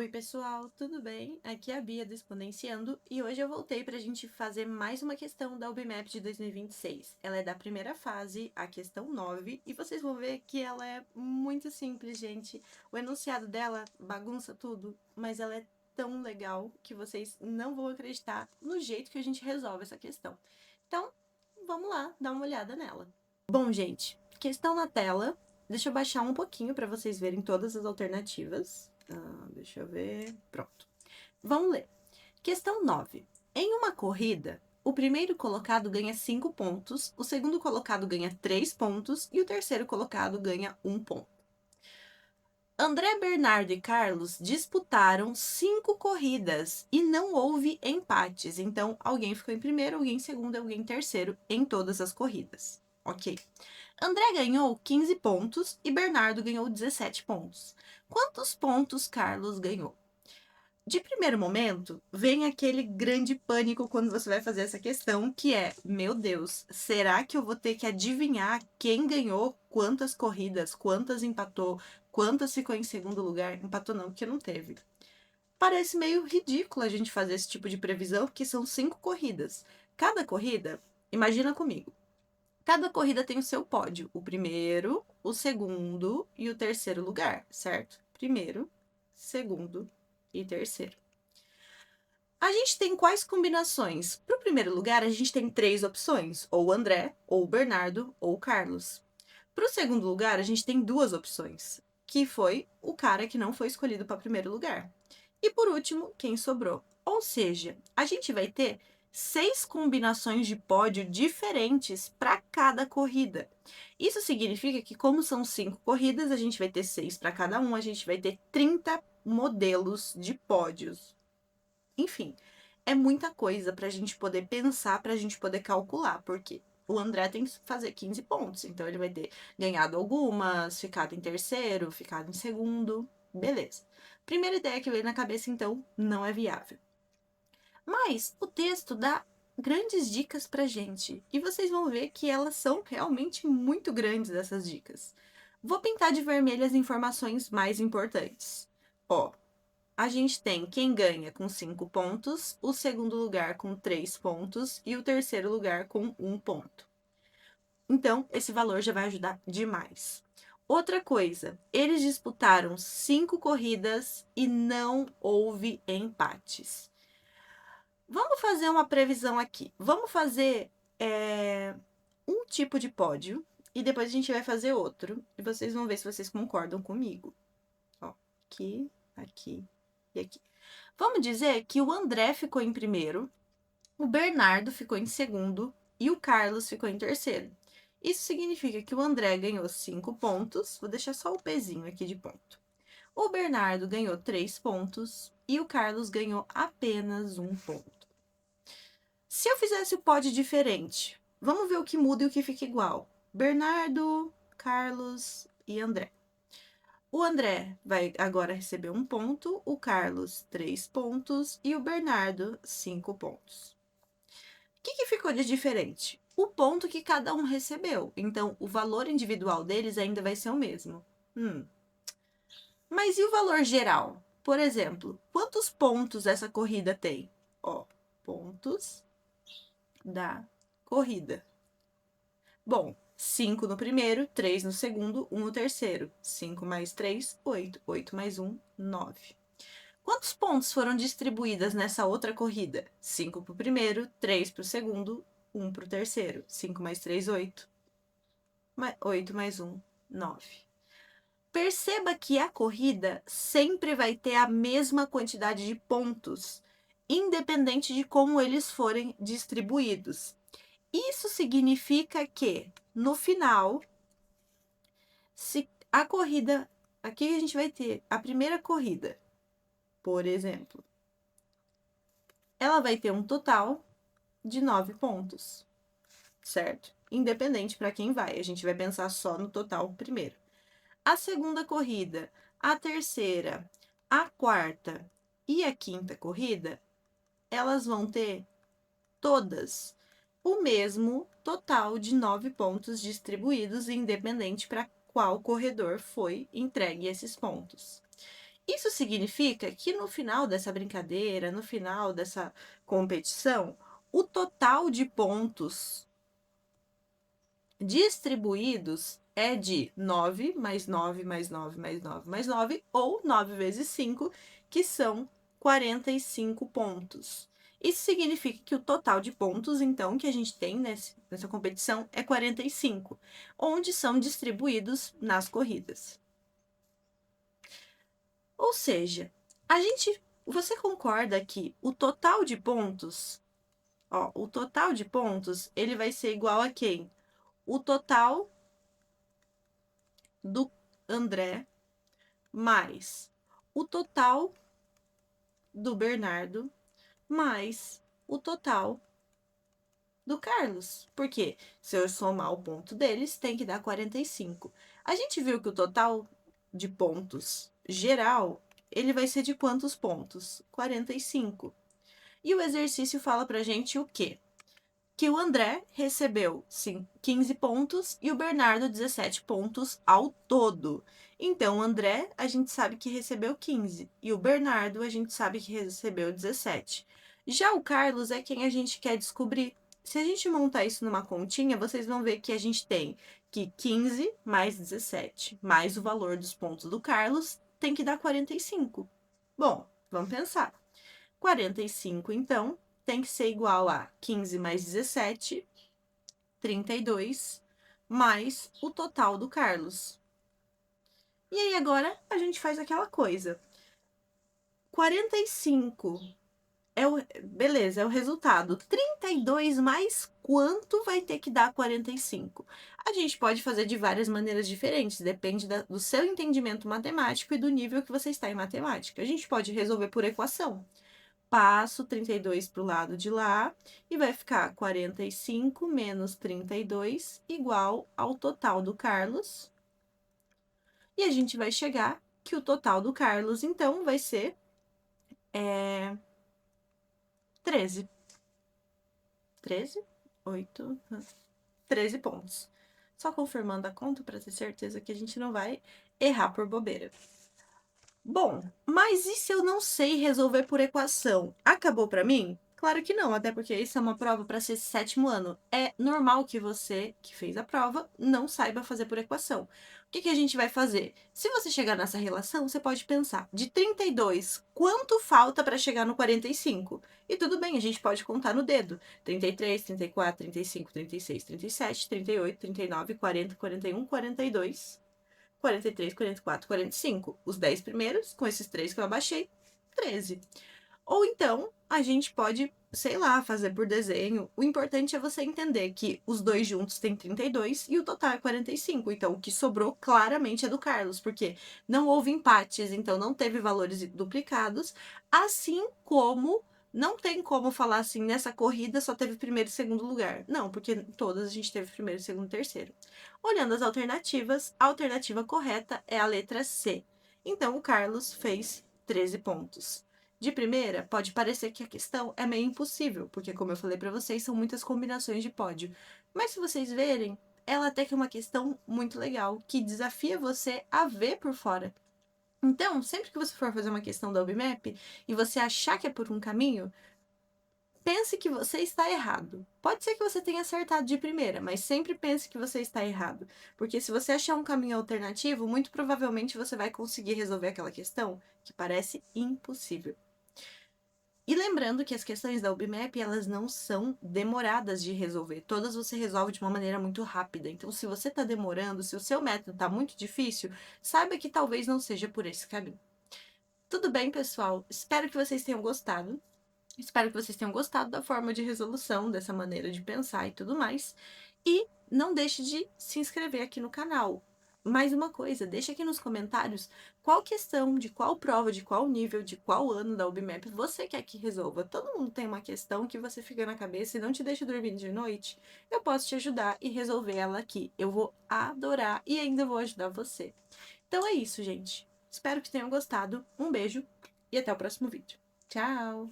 Oi pessoal, tudo bem? Aqui é a Bia do Exponenciando e hoje eu voltei para a gente fazer mais uma questão da UBMAP de 2026. Ela é da primeira fase, a questão 9, e vocês vão ver que ela é muito simples, gente. O enunciado dela bagunça tudo, mas ela é tão legal que vocês não vão acreditar no jeito que a gente resolve essa questão. Então, vamos lá, dar uma olhada nela. Bom, gente, questão na tela. Deixa eu baixar um pouquinho para vocês verem todas as alternativas. Deixa eu ver. Pronto. Vamos ler. Questão 9. Em uma corrida, o primeiro colocado ganha 5 pontos, o segundo colocado ganha 3 pontos e o terceiro colocado ganha 1 ponto. André, Bernardo e Carlos disputaram 5 corridas e não houve empates. Então, alguém ficou em primeiro, alguém em segundo, alguém em terceiro em todas as corridas. Ok. André ganhou 15 pontos e Bernardo ganhou 17 pontos. Quantos pontos Carlos ganhou? De primeiro momento, vem aquele grande pânico quando você vai fazer essa questão, que é, meu Deus, será que eu vou ter que adivinhar quem ganhou quantas corridas, quantas empatou, quantas ficou em segundo lugar? Empatou não, porque não teve. Parece meio ridículo a gente fazer esse tipo de previsão, porque são 5 corridas. Cada corrida, imagina comigo, cada corrida tem o seu pódio, o primeiro, o segundo e o terceiro lugar, certo? Primeiro, segundo e terceiro. A gente tem quais combinações? Para o primeiro lugar, a gente tem 3 opções: ou o André, ou o Bernardo, ou o Carlos. Para o segundo lugar, a gente tem 2 opções, que foi o cara que não foi escolhido para primeiro lugar. E por último, quem sobrou. Ou seja, a gente vai ter 6 combinações de pódio diferentes para cada corrida. Isso significa que, como são 5 corridas, a gente vai ter 6 para cada um, a gente vai ter 30 modelos de pódios. Enfim, é muita coisa para a gente poder pensar, para a gente poder calcular, porque o André tem que fazer 15 pontos, então ele vai ter ganhado algumas, ficado em terceiro, ficado em segundo, beleza. Primeira ideia que veio na cabeça, então, não é viável. Mas o texto dá grandes dicas pra gente, e vocês vão ver que elas são realmente muito grandes, essas dicas. Vou pintar de vermelho as informações mais importantes. Ó, a gente tem quem ganha com 5 pontos, o segundo lugar com 3 pontos e o terceiro lugar com 1 ponto. Então, esse valor já vai ajudar demais. Outra coisa, eles disputaram 5 corridas e não houve empates. Vamos fazer uma previsão aqui. Vamos fazer um tipo de pódio e depois a gente vai fazer outro. E vocês vão ver se vocês concordam comigo. Ó, aqui, aqui e aqui. Vamos dizer que o André ficou em primeiro, o Bernardo ficou em segundo e o Carlos ficou em terceiro. Isso significa que o André ganhou 5 pontos, vou deixar só o pezinho aqui de ponto. O Bernardo ganhou 3 pontos e o Carlos ganhou apenas 1 ponto. Se eu fizesse o pódio diferente, vamos ver o que muda e o que fica igual. Bernardo, Carlos e André. O André vai agora receber 1 ponto, o Carlos 3 pontos e o Bernardo 5 pontos. O que ficou de diferente? O ponto que cada um recebeu. Então, o valor individual deles ainda vai ser o mesmo. Mas e o valor geral? Por exemplo, quantos pontos essa corrida tem? Ó, pontos da corrida. Bom, 5 no primeiro, 3 no segundo, 1 no terceiro. 5 mais 3, 8. 8 mais 1, 9. Quantos pontos foram distribuídos nessa outra corrida? 5 para o primeiro, 3 para o segundo, 1 para o terceiro. 5 mais 3, 8. 8 mais 1, 9. Perceba que a corrida sempre vai ter a mesma quantidade de pontos, independente de como eles forem distribuídos. Isso significa que, no final, se a corrida. Aqui a gente vai ter a primeira corrida, por exemplo. Ela vai ter um total de 9 pontos, certo? Independente para quem vai, a gente vai pensar só no total primeiro. A segunda corrida, a terceira, a quarta e a quinta corrida, elas vão ter todas o mesmo total de 9 pontos distribuídos, independente para qual corredor foi entregue esses pontos. Isso significa que no final dessa brincadeira, no final dessa competição, o total de pontos distribuídos é de 9 mais 9 mais 9 mais 9 mais 9, ou 9 vezes 5, que são 45 pontos. Isso significa que o total de pontos, então, que a gente tem nessa competição é 45, onde são distribuídos nas corridas. Ou seja, você concorda que o total de pontos, o total de pontos, ele vai ser igual a quem? O total do André mais o total do Bernardo mais o total do Carlos. Porque se eu somar o ponto deles, tem que dar 45. A gente viu que o total de pontos geral, ele vai ser de quantos pontos? 45. E o exercício fala pra gente o quê? Que o André recebeu 15 pontos e o Bernardo 17 pontos ao todo. Então, o André, a gente sabe que recebeu 15 e o Bernardo, a gente sabe que recebeu 17. Já o Carlos é quem a gente quer descobrir. Se a gente montar isso numa continha, vocês vão ver que a gente tem que 15 mais 17 mais o valor dos pontos do Carlos tem que dar 45. Bom, vamos pensar. 45, então, tem que ser igual a 15 mais 17, 32, mais o total do Carlos. E aí agora a gente faz aquela coisa. 45 beleza, é o resultado. 32 mais quanto vai ter que dar 45? A gente pode fazer de várias maneiras diferentes, depende do seu entendimento matemático e do nível que você está em matemática. A gente pode resolver por equação. Passo 32 para o lado de lá e vai ficar 45 menos 32 igual ao total do Carlos. E a gente vai chegar que o total do Carlos, então, vai ser 13. 13? 8? 13 pontos. Só confirmando a conta para ter certeza que a gente não vai errar por bobeira. Bom, mas e se eu não sei resolver por equação? Acabou para mim? Claro que não, até porque isso é uma prova para ser sétimo ano. É normal que você, que fez a prova, não saiba fazer por equação. O que a gente vai fazer? Se você chegar nessa relação, você pode pensar, de 32, quanto falta para chegar no 45? E tudo bem, a gente pode contar no dedo. 33, 34, 35, 36, 37, 38, 39, 40, 41, 42... 43, 44, 45. Os 10 primeiros, com esses 3 que eu abaixei, 13. Ou então, a gente pode, sei lá, fazer por desenho. O importante é você entender que os dois juntos têm 32 e o total é 45. Então, o que sobrou claramente é do Carlos, porque não houve empates, então não teve valores duplicados, assim como não tem como falar assim, nessa corrida só teve primeiro e segundo lugar. Não, porque todas a gente teve primeiro, segundo e terceiro. Olhando as alternativas, a alternativa correta é a letra C. Então, o Carlos fez 13 pontos. De primeira, pode parecer que a questão é meio impossível, porque, como eu falei para vocês, são muitas combinações de pódio. Mas, se vocês verem, ela até que é uma questão muito legal, que desafia você a ver por fora. Então, sempre que você for fazer uma questão da UBMAP e você achar que é por um caminho, pense que você está errado. Pode ser que você tenha acertado de primeira, mas sempre pense que você está errado. Porque se você achar um caminho alternativo, muito provavelmente você vai conseguir resolver aquela questão que parece impossível. E lembrando que as questões da UBMAP, elas não são demoradas de resolver. Todas você resolve de uma maneira muito rápida. Então, se você está demorando, se o seu método está muito difícil, saiba que talvez não seja por esse caminho. Tudo bem, pessoal? Espero que vocês tenham gostado. Espero que vocês tenham gostado da forma de resolução, dessa maneira de pensar e tudo mais. E não deixe de se inscrever aqui no canal. Mais uma coisa, deixa aqui nos comentários qual questão, de qual prova, de qual nível, de qual ano da UBMAP você quer que resolva. Todo mundo tem uma questão que você fica na cabeça e não te deixa dormir de noite. Eu posso te ajudar e resolver ela aqui. Eu vou adorar e ainda vou ajudar você. Então é isso, gente. Espero que tenham gostado. Um beijo e até o próximo vídeo. Tchau!